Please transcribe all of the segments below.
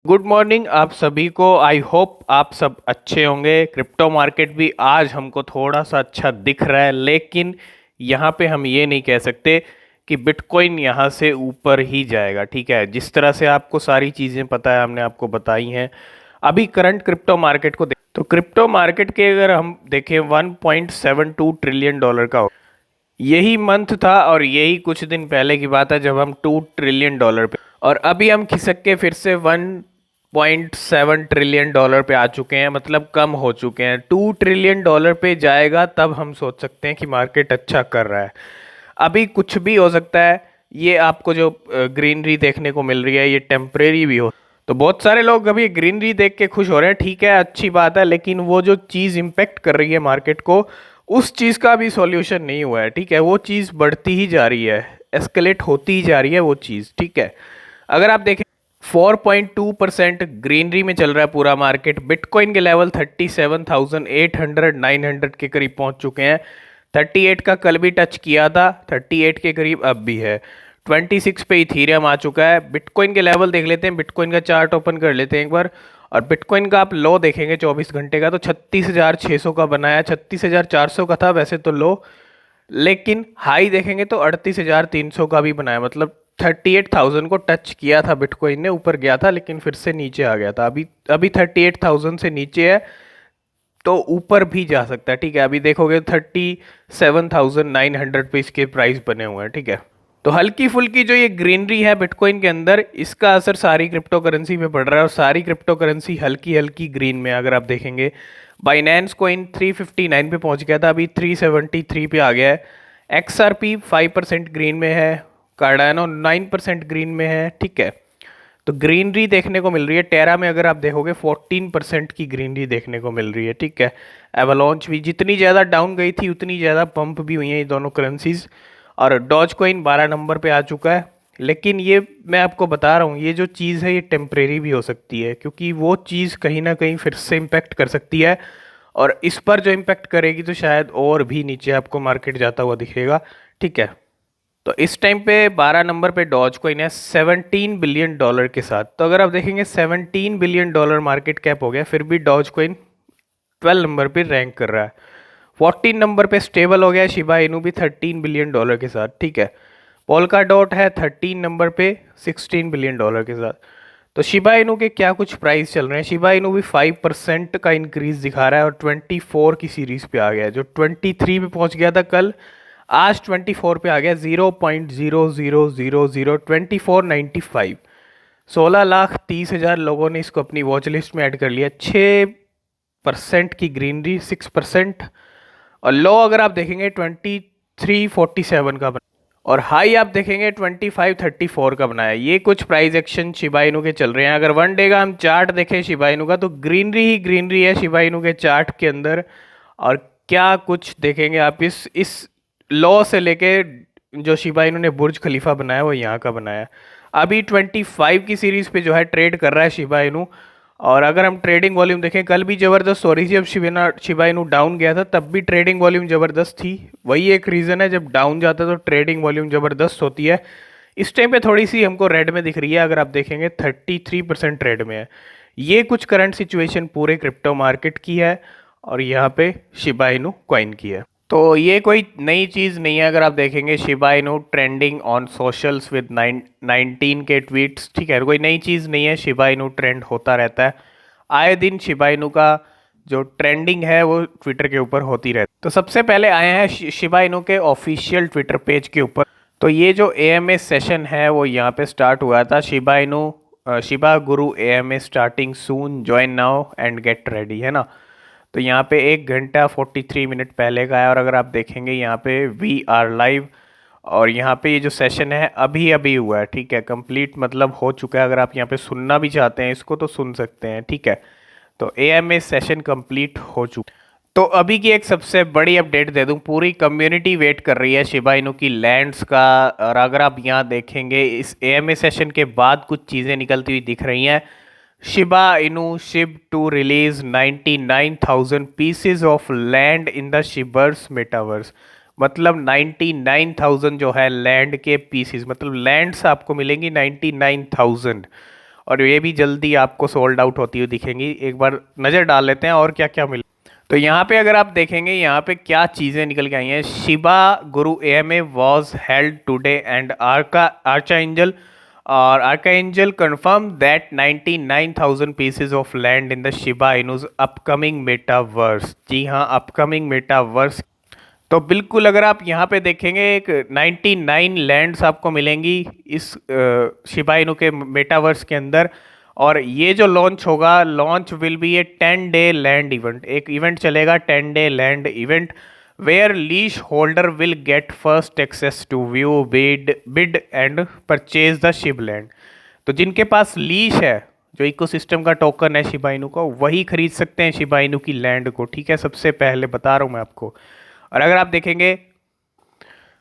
Good morning आप सभी को। आई होप आप सब अच्छे होंगे। क्रिप्टो मार्केट भी आज हमको थोड़ा सा अच्छा दिख रहा है, लेकिन यहाँ पे हम ये नहीं कह सकते कि बिटकॉइन यहाँ से ऊपर ही जाएगा। ठीक है, जिस तरह से आपको सारी चीज़ें पता है हमने आपको बताई हैं। अभी करंट क्रिप्टो मार्केट को तो क्रिप्टो मार्केट के अगर हम देखें 1.72 ट्रिलियन डॉलर का यही मंथ था, और यही कुछ दिन पहले की बात है जब हम 2 ट्रिलियन डॉलर पे, और अभी हम खिसक के फिर से 1.7 ट्रिलियन डॉलर पे आ चुके हैं। मतलब कम हो चुके हैं। 2 ट्रिलियन डॉलर पे जाएगा तब हम सोच सकते हैं कि मार्केट अच्छा कर रहा है। अभी कुछ भी हो सकता है। ये आपको जो ग्रीनरी देखने को मिल रही है ये टेम्परेरी भी हो, तो बहुत सारे लोग अभी ग्रीनरी देख के खुश हो रहे हैं। ठीक है, अच्छी बात है, लेकिन वो जो चीज़ इम्पेक्ट कर रही है मार्केट को, उस चीज़ का भी सॉल्यूशन नहीं हुआ है। ठीक है, वो चीज़ बढ़ती ही जा रही है, एस्केलेट होती ही जा रही है वो चीज़। ठीक है, अगर आप देखें 4.2% ग्रीनरी में चल रहा है पूरा मार्केट। बिटकॉइन के लेवल 37,800 900 के करीब पहुंच चुके हैं। 38 का कल भी टच किया था, 38 के करीब अब भी है। 26 पे इथीरियम आ चुका है। बिटकॉइन के लेवल देख लेते हैं, बिटकॉइन का चार्ट ओपन कर लेते हैं एक बार। और बिटकॉइन का आप लो देखेंगे 24 घंटे का, तो 36,600 का बनाया। 36,400 का था वैसे तो लो, लेकिन हाई देखेंगे तो 38,300 का भी बनाया। मतलब 38,000 को टच किया था बिटकॉइन ने, ऊपर गया था लेकिन फिर से नीचे आ गया था। अभी अभी 38,000 से नीचे है, तो ऊपर भी जा सकता है। ठीक है, अभी देखोगे 37,900 पे इसके प्राइस बने हुए हैं। ठीक है, तो हल्की फुल्की जो ये ग्रीनरी है बिटकॉइन के अंदर, इसका असर सारी क्रिप्टो करेंसी पे पड़ रहा है, और सारी क्रिप्टो करेंसी हल्की हल्की ग्रीन में। अगर आप देखेंगे बाइनेंस कोइन 359 पे पहुंच गया था, अभी 373 पे आ गया है। XRP 5% ग्रीन में है। कार्डानो 9% ग्रीन में है। ठीक है, तो ग्रीनरी देखने को मिल रही है। टेरा में अगर आप देखोगे 14% की ग्रीनरी देखने को मिल रही है। ठीक है, एवलॉन्च भी जितनी ज़्यादा डाउन गई थी उतनी ज़्यादा पंप भी हुई हैं ये दोनों करेंसीज। और डॉज कॉइन 12 नंबर पे आ चुका है। लेकिन ये मैं आपको बता रहा हूँ, ये जो चीज़ है ये टेम्परेरी भी हो सकती है, क्योंकि वो चीज़ कहीं ना कहीं फिर से इम्पेक्ट कर सकती है। और इस पर जो इम्पेक्ट करेगी तो शायद और भी नीचे आपको मार्केट जाता हुआ दिखेगा। ठीक है, तो इस टाइम पे 12 नंबर पे डॉज कॉइन है 17 बिलियन डॉलर के साथ। तो अगर आप देखेंगे 17 बिलियन डॉलर मार्केट कैप हो गया, फिर भी डॉज कॉइन 12 नंबर पे रैंक कर रहा है। 14 नंबर पे स्टेबल हो गया शिबा इनू भी 13 बिलियन डॉलर के साथ। ठीक है, पोल्का डॉट है 13 नंबर पे 16 बिलियन डॉलर के साथ। तो शिबा इनू के क्या कुछ प्राइस चल रहे हैं। शिबा इनू भी 5% का इंक्रीज दिखा रहा है, और 24 की सीरीज पे आ गया है। जो 23 पे पहुंच गया था कल, आज 24 पे आ गया। 0.00002495। 16,30,000 लोगों ने इसको अपनी वॉच लिस्ट में ऐड कर लिया। 6% की ग्रीनरी, 6%। और लो अगर आप देखेंगे 2347 का बना, और हाई आप देखेंगे 2534 का बनाया। ये कुछ प्राइस एक्शन शिबा इनू के चल रहे हैं। अगर वन डे का हम चार्ट देखें शिबा इनू का, तो ग्रीनरी ही ग्रीनरी है शिबा इनू के चार्ट के अंदर। और क्या कुछ देखेंगे आप, इस लॉ से लेके जो शिबा इनू ने बुर्ज खलीफा बनाया वो यहाँ का बनाया। अभी 25 की सीरीज पे जो है ट्रेड कर रहा है शिबा इनू। और अगर हम ट्रेडिंग वॉल्यूम देखें, कल भी ज़बरदस्त हो रही थी। जब शिबा इनू डाउन गया था तब भी ट्रेडिंग वॉल्यूम ज़बरदस्त थी। वही एक रीज़न है, जब डाउन जाता है तो ट्रेडिंग वॉल्यूम ज़बरदस्त होती है। इस टाइम पे थोड़ी सी हमको रेड में दिख रही है। अगर आप देखेंगे 33% रेड में है। ये कुछ करंट सिचुएशन पूरे क्रिप्टो मार्केट की है, और यहाँ पे शिबा इनू कॉइन की है। तो ये कोई नई चीज़ नहीं है। अगर आप देखेंगे Shiba Inu trending on socials with 19 के ट्वीट्स। ठीक है, कोई नई चीज़ नहीं है। शिबा इनू ट्रेंड होता रहता है आए दिन। शिबा इनू का जो ट्रेंडिंग है वो ट्विटर के ऊपर होती रहती है। तो सबसे पहले आए हैं शिबा इनू के ऑफिशियल ट्विटर पेज के ऊपर। तो ये जो AMA सेशन है वो यहाँ पे स्टार्ट हुआ था। Shiba Inu Shiba Guru AMA starting soon, join now and get ready, है ना। तो यहाँ पे 1 घंटा 43 मिनट पहले का है। और अगर आप देखेंगे यहाँ पे वी आर लाइव, और यहाँ पे ये जो सेशन है अभी अभी हुआ है। ठीक है, कंप्लीट मतलब हो चुका है। अगर आप यहाँ पे सुनना भी चाहते हैं इसको तो सुन सकते हैं। ठीक है, तो AMA सेशन कंप्लीट हो चुका। तो अभी की एक सबसे बड़ी अपडेट दे दूं, पूरी कम्युनिटी वेट कर रही है शिबा इनू की लैंड्स का। और अगर आप यहाँ देखेंगे इस AMA सेशन के बाद कुछ चीज़ें निकलती हुई दिख रही हैं। Shiba Inu ship to release 99,000 pieces of land in the Shiba's metaverse. मतलब 99,000 जो है लैंड के पीसेस, मतलब लैंड्स आपको मिलेंगी 99,000। और ये भी जल्दी आपको सोल्ड आउट होती हुई दिखेंगी। एक बार नज़र डाल लेते हैं और क्या क्या मिला। तो यहाँ पे अगर आप देखेंगे यहाँ पे क्या चीज़ें निकल के आई हैं। Shiba Guru AMA was held today and Archa Angel और Arka Angel confirm that 99,000 pieces of land in the Shiba Inu's upcoming metaverse. जी हाँ, अपकमिंग मेटावर्स। तो बिल्कुल अगर आप यहाँ पे देखेंगे एक 99 लैंड्स आपको मिलेंगी इस शिबा इनु के मेटावर्स के अंदर। और ये जो लॉन्च होगा, launch will be a 10-day land event. एक इवेंट चलेगा 10-day land event where Leash holder will get first access to view bid and purchase the Shib land. तो जिनके पास लीश है, जो इकोसिस्टम का टोकन है शिबा इनु का, वही खरीद सकते हैं शिबा इनु की लैंड को। ठीक है, सबसे पहले बता रहा हूँ मैं आपको। और अगर आप देखेंगे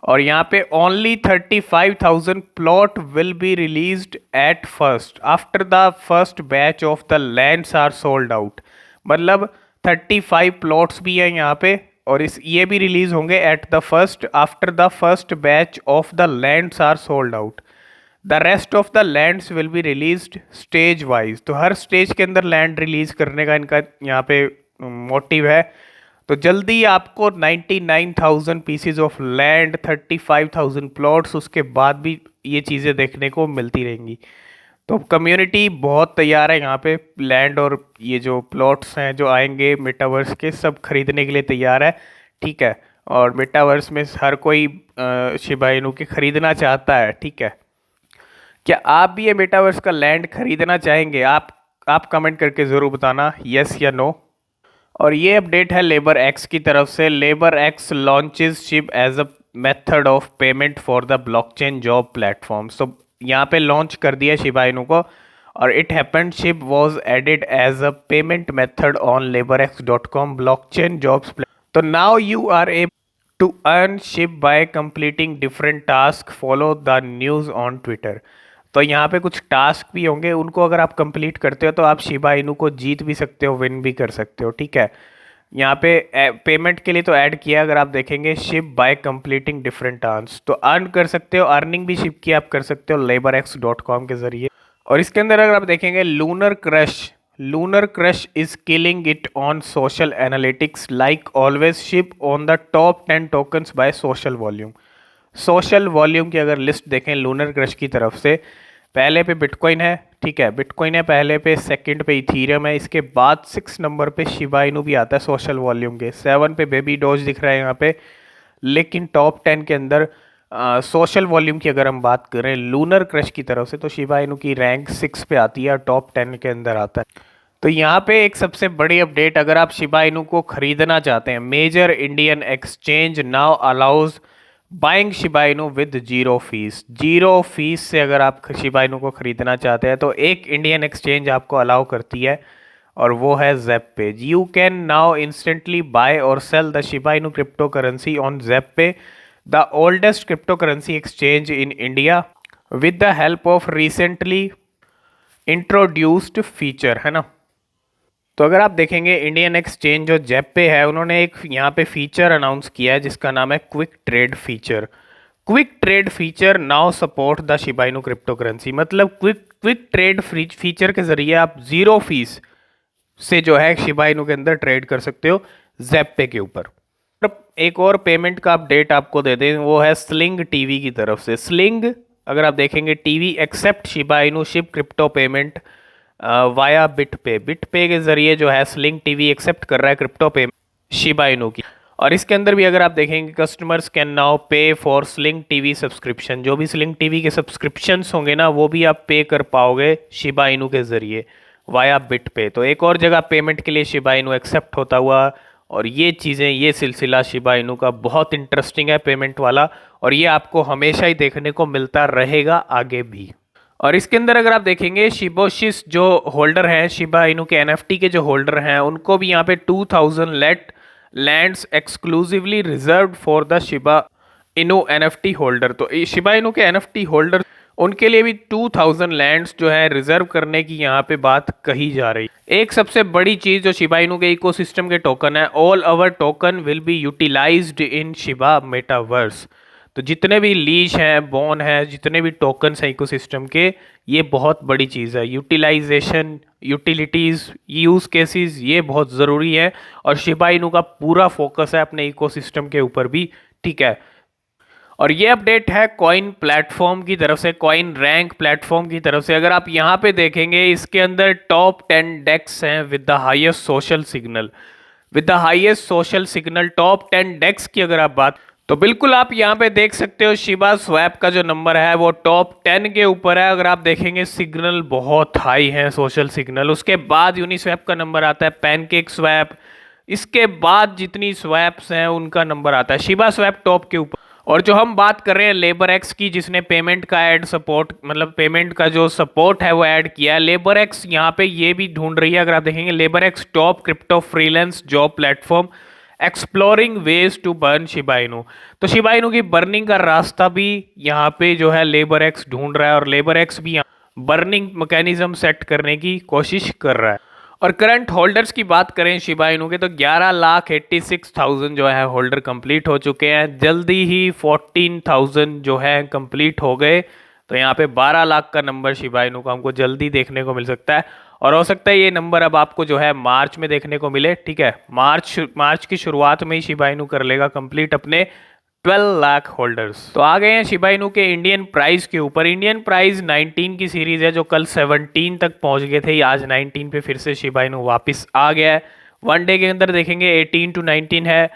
और यहाँ पे only 35,000 plot will be released at first after the first batch of the lands are sold out. मतलब 35 प्लॉट्स भी हैं यहाँ पे और ये भी रिलीज होंगे at the first after the first batch of the lands are sold out. The rest of the lands will be released stage wise. तो हर स्टेज के अंदर लैंड रिलीज करने का इनका यहाँ पे मोटिव है। तो जल्दी आपको 99,000 पीसीज ऑफ लैंड, 35,000 प्लॉट्स, उसके बाद भी ये चीज़ें देखने को मिलती रहेंगी। तो कम्युनिटी बहुत तैयार है यहाँ पे। लैंड और ये जो प्लॉट्स हैं जो आएंगे मेटावर्स के, सब खरीदने के लिए तैयार है। ठीक है, और मेटावर्स में हर कोई शिबा इनु के खरीदना चाहता है। ठीक है, क्या आप भी ये मेटावर्स का लैंड खरीदना चाहेंगे? आप कमेंट करके ज़रूर बताना, यस या नो। और ये अपडेट है लेबर एक्स की तरफ से। Labor X launches Shib as a method of payment for the blockchain job platforms. तो यहाँ पे लॉन्च कर दिया शिबा इनु को और it happened Shib was added as a payment method on laborex.com blockchain jobs. तो now you are able to earn Shib by completing different task, follow the news on Twitter. तो यहाँ पे कुछ task भी होंगे, उनको अगर आप कंप्लीट करते हो तो आप शिबा इनु को जीत भी सकते हो, विन भी कर सकते हो। ठीक है, यहाँ पे पेमेंट के लिए तो ऐड किया, अगर आप देखेंगे ship bye completing different task, तो अर्न कर सकते हो। अर्निंग भी शिप की आप कर सकते हो laborex.com के जरिए। और इसके अंदर अगर आप देखेंगे lunar crush is killing it on social analytics like always ship on the top 10 tokens by social volume. Social volume की अगर लिस्ट देखें लूनर क्रश की तरफ से, पहले पे बिटकॉइन है। ठीक है, बिटकॉइन है पहले पे, सेकंड पे इथीरियम है, इसके बाद 6 नंबर पे शिबा इनु भी आता है सोशल वॉल्यूम के, 7 पे बेबी डॉज दिख रहा है यहाँ पे। लेकिन टॉप 10 के अंदर सोशल वॉल्यूम की अगर हम बात करें लूनर क्रश की तरफ से, तो शिबा इनु की रैंक 6 पे आती है और टॉप 10 के अंदर आता है। तो यहाँ पे एक सबसे बड़ी अपडेट, अगर आप शिबा इनु को खरीदना चाहते हैं, major Indian exchange now allows buying Shiba Inu with zero fees. Zero fees से अगर आप शिबा इनु को खरीदना चाहते हैं तो एक इंडियन एक्सचेंज आपको अलाउ करती है और वो है ZebPay. You can now instantly buy और sell the Shiba Inu crypto currency on ZebPay, the oldest crypto currency exchange in India, with the help of recently introduced feature, है ना। तो अगर आप देखेंगे इंडियन एक्सचेंज जो ज़ेपपे है, उन्होंने एक यहाँ पे फीचर अनाउंस किया है जिसका नाम है quick trade feature. Quick trade feature now support the Shiba Inu crypto currency. मतलब क्विक ट्रेड फीचर के जरिए आप जीरो फीस से जो है शिबा इनु के अंदर ट्रेड कर सकते हो ज़ेपपे के ऊपर। एक और पेमेंट का अपडेट आपको दे दें, वो है स्लिंग टीवी की तरफ से। स्लिंग अगर आप देखेंगे TV accept Shiba Inu ship crypto payment via BitPay के जरिए जो है स्लिंग टीवी एक्सेप्ट कर रहा है क्रिप्टो पेमेंट शिबा इनु की। और इसके अंदर भी अगर आप देखेंगे कस्टमर्स कैन नाउ पे फॉर स्लिंग टीवी सब्सक्रिप्शन। जो भी स्लिंग टीवी के सब्सक्रिप्शंस होंगे ना, वो भी आप पे कर पाओगे शिबा इनु के जरिए वाया बिटपे। तो एक और जगह पेमेंट के लिए शिबा इनु एक्सेप्ट होता हुआ, और ये चीज़ें, ये सिलसिला शिबा इनु का बहुत इंटरेस्टिंग है पेमेंट वाला, और ये आपको हमेशा ही देखने को मिलता रहेगा आगे भी। और इसके अंदर अगर आप देखेंगे शिबोशिस जो होल्डर हैं शिबा इनु के एनएफटी के जो होल्डर हैं, उनको भी यहाँ पे 2000 lands exclusively reserved for the Shiba इनु एनएफटी होल्डर। तो शिबा इनु के एनएफटी होल्डर, उनके लिए भी 2000 लैंड्स जो है रिजर्व करने की यहाँ पे बात कही जा रही है। एक सबसे बड़ी चीज़ जो शिबा इनु के इकोसिस्टम के टोकन है, all our token will be utilised in Shiba metaverse. तो जितने भी लीश हैं, बॉन है, जितने भी टोकन्स हैं इकोसिस्टम के, ये बहुत बड़ी चीज़ है। यूटिलाइजेशन, यूटिलिटीज़, यूज़ केसेस, ये बहुत ज़रूरी है। और शिबा इनू का पूरा फोकस है अपने इकोसिस्टम के ऊपर भी, ठीक है। और ये अपडेट है कॉइन प्लेटफॉर्म की तरफ से, कॉइन रैंक प्लेटफॉर्म की तरफ से। अगर आप यहाँ पे देखेंगे, इसके अंदर टॉप 10 डेक्स हैं with the highest social signal, with the highest social signal. Top 10 डेक्स की अगर आप बात, तो बिल्कुल आप यहाँ पे देख सकते हो शिबा स्वैप का जो नंबर है वो टॉप 10 के ऊपर है। अगर आप देखेंगे सिग्नल बहुत हाई है, सोशल सिग्नल। उसके बाद यूनिस्वैप का नंबर आता है, पैनकेक स्वैप, इसके बाद जितनी स्वैप्स हैं उनका नंबर आता है। शिबा स्वैप टॉप के ऊपर। और जो हम बात कर रहे हैं लेबर एक्स की, जिसने पेमेंट का ऐड सपोर्ट, मतलब पेमेंट का जो सपोर्ट है वो ऐड किया है, लेबर एक्स यहाँ पे ये भी ढूंढ रही है। अगर आप देखेंगे Labor X top crypto freelance job platform exploring ways to burn Shiba Inu. तो शिबा इनू की बर्निंग का रास्ता भी यहाँ पे जो है लेबर एक्स ढूंढ रहा है, और लेबर एक्स भी बर्निंग मैकेनिज्म सेट करने की कोशिश कर रहा है। और करंट होल्डर्स की बात करें शिबा इनू के, तो 11,86,000 जो है होल्डर कंप्लीट हो चुके हैं। जल्दी ही 14,000 जो है कंप्लीट हो गए। तो यहाँ पे 12 लाख का नंबर शिबा इनू का हमको जल्दी देखने को मिल सकता है। और हो सकता है ये नंबर अब आपको जो है मार्च में देखने को मिले, ठीक है। मार्च की शुरुआत में ही शिबा इनू कर लेगा कंप्लीट अपने 12 लाख होल्डर्स। तो आ गए हैं शिबा इनू के इंडियन प्राइस के ऊपर। इंडियन प्राइस 19 की सीरीज है, जो कल 17 तक पहुंच गए थे, आज 19 पे फिर से शिबा इनू वापस आ गया है। वन डे के अंदर देखेंगे 18 to 19 है,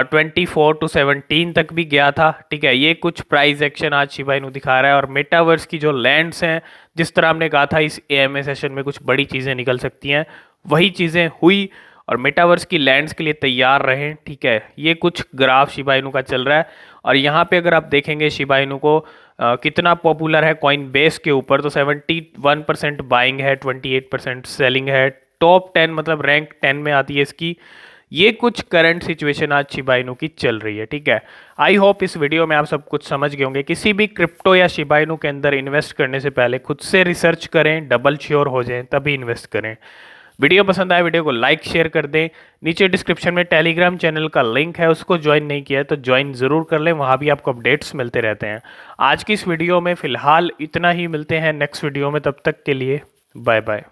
24 to 17 तक भी गया था, ठीक है। ये कुछ प्राइस एक्शन आज शिबा इनू दिखा रहा है। और मेटावर्स की जो लैंड्स हैं, जिस तरह हमने कहा था इस AMA सेशन में कुछ बड़ी चीज़ें निकल सकती हैं, वही चीज़ें हुई। और मेटावर्स की लैंड्स के लिए तैयार रहें, ठीक है। ये कुछ ग्राफ शिबा इनू का चल रहा है। और यहाँ पे अगर आप देखेंगे शिबा इनू को कितना पॉपुलर है कॉइन बेस के ऊपर, तो 71% बाइंग है, 28% सेलिंग है। टॉप 10 मतलब रैंक 10 में आती है इसकी। ये कुछ करंट सिचुएशन आज शिबा इनू की चल रही है, ठीक है। आई होप इस वीडियो में आप सब कुछ समझ गए होंगे। किसी भी क्रिप्टो या शिबा इनू के अंदर इन्वेस्ट करने से पहले खुद से रिसर्च करें, डबल श्योर हो जाएं, तभी इन्वेस्ट करें। वीडियो पसंद आए वीडियो को लाइक शेयर कर दें। नीचे डिस्क्रिप्शन में टेलीग्राम चैनल का लिंक है, उसको ज्वाइन नहीं किया है तो ज्वाइन ज़रूर कर लें, वहाँ भी आपको अपडेट्स मिलते रहते हैं। आज की इस वीडियो में फ़िलहाल इतना ही, मिलते हैं नेक्स्ट वीडियो में, तब तक के लिए बाय बाय।